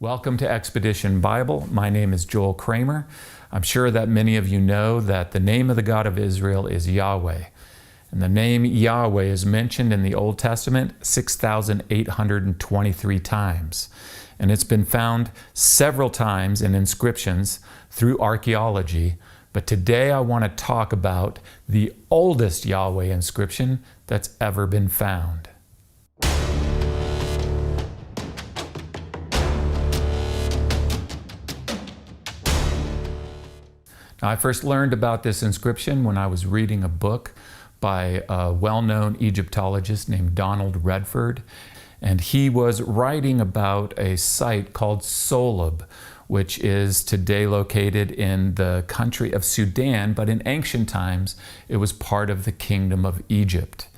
Welcome to Expedition Bible. My name is Joel Kramer. I'm sure that many of you know that the name of the God of Israel is Yahweh. And the name Yahweh is mentioned in the Old Testament 6,823 times. And it's been found several times in inscriptions through archaeology. But today I want to talk about the oldest Yahweh inscription that's ever been found. Now, I first learned about this inscription when I was reading a book by a well-known Egyptologist named Donald Redford. And he was writing about a site called Soleb, which is today located in the country of Sudan, but in ancient times it was part of the kingdom of Egypt.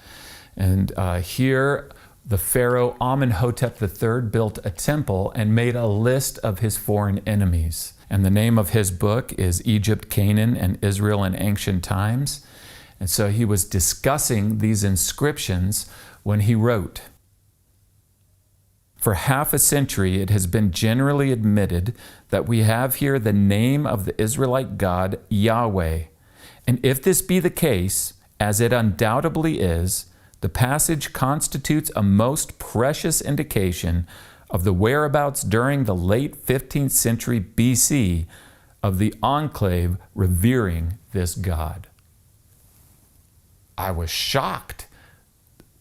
And here the pharaoh Amenhotep III built a temple and made a list of his foreign enemies. And the name of his book is Egypt, Canaan, and Israel in Ancient Times. And so he was discussing these inscriptions when he wrote, "For half a century it has been generally admitted that we have here the name of the Israelite God, Yahweh. And if this be the case, as it undoubtedly is, the passage constitutes a most precious indication of the whereabouts during the late 15th century BC of the enclave revering this God." I was shocked.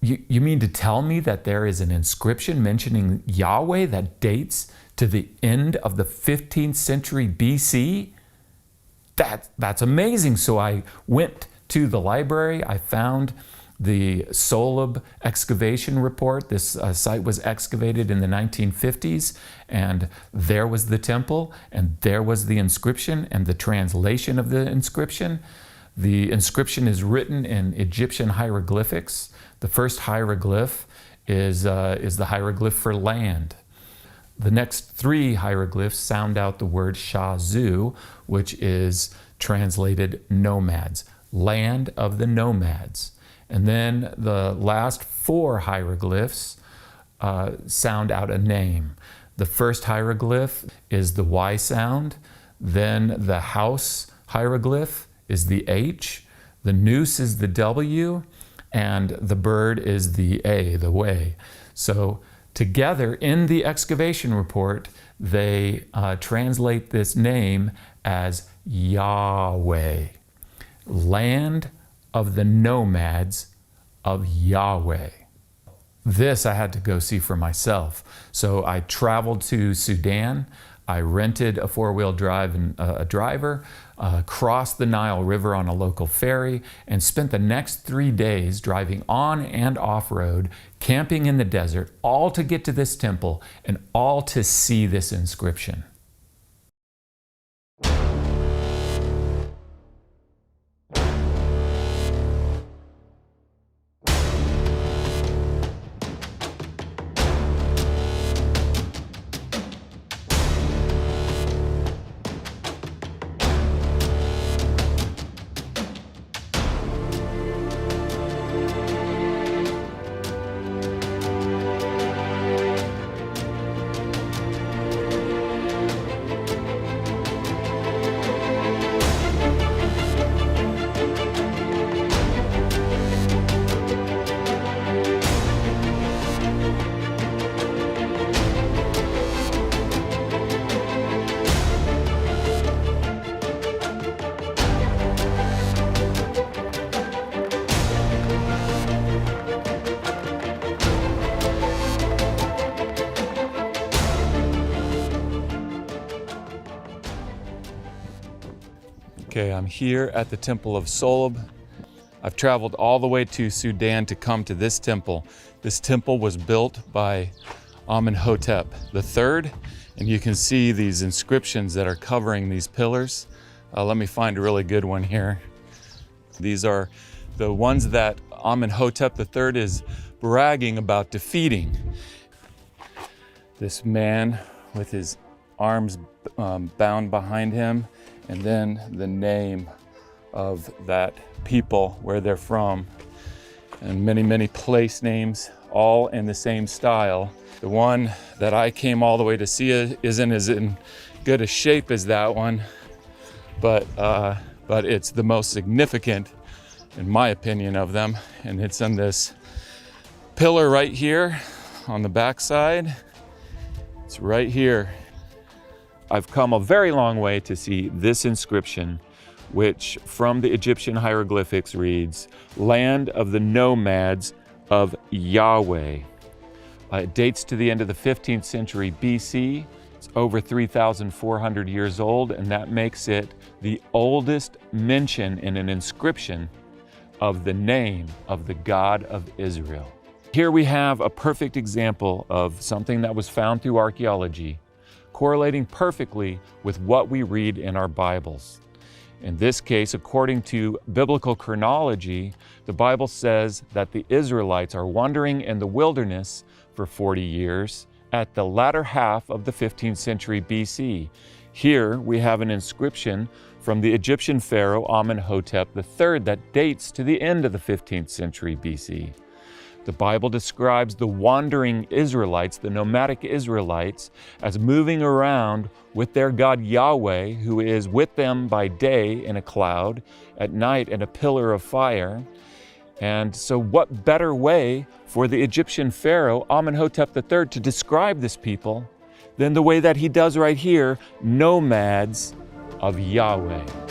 You mean to tell me that there is an inscription mentioning Yahweh that dates to the end of the 15th century BC? That's amazing. So I went to the library. I found the Soleb excavation report. This site was excavated in the 1950s, and there was the temple, and there was the inscription and the translation of the inscription. The inscription is written in Egyptian hieroglyphics. The first hieroglyph is the hieroglyph for land. The next three hieroglyphs sound out the word Shazu, which is translated nomads, land of the nomads. And then the last four hieroglyphs sound out a name. The first hieroglyph is the Y sound. Then the house hieroglyph is the H. The noose is the W. And the bird is the A, the way. So together in the excavation report, they translate this name as Yahweh, land of the nomads of Yahweh. This I had to go see for myself. So I traveled to Sudan. I rented a four-wheel drive and a driver, crossed the Nile River on a local ferry, and spent the next 3 days driving on and off-road, camping in the desert, all to get to this temple and all to see this inscription. Okay, I'm here at the Temple of Soleb. I've traveled all the way to Sudan to come to this temple. This temple was built by Amenhotep III, and you can see these inscriptions that are covering these pillars. Let me find a really good one here. These are the ones that Amenhotep III is bragging about defeating. This man with his arms bound behind him, and then the name of that people, where they're from, and many place names all in the same style. The one that I came all the way to see isn't as in good a shape as that one, but it's the most significant, in my opinion, of them. And it's on this pillar right here on the backside. It's right here. I've come a very long way to see this inscription, which from the Egyptian hieroglyphics reads, "Land of the nomads of Yahweh." It dates to the end of the 15th century BC. It's over 3,400 years old, and that makes it the oldest mention in an inscription of the name of the God of Israel. Here we have a perfect example of something that was found through archaeology, correlating perfectly with what we read in our Bibles. In this case, according to biblical chronology, the Bible says that the Israelites are wandering in the wilderness for 40 years at the latter half of the 15th century BC. Here we have an inscription from the Egyptian pharaoh Amenhotep III that dates to the end of the 15th century BC. The Bible describes the wandering Israelites, the nomadic Israelites, as moving around with their God Yahweh, who is with them by day in a cloud, at night in a pillar of fire. And so what better way for the Egyptian pharaoh Amenhotep III to describe this people than the way that he does right here, nomads of Yahweh.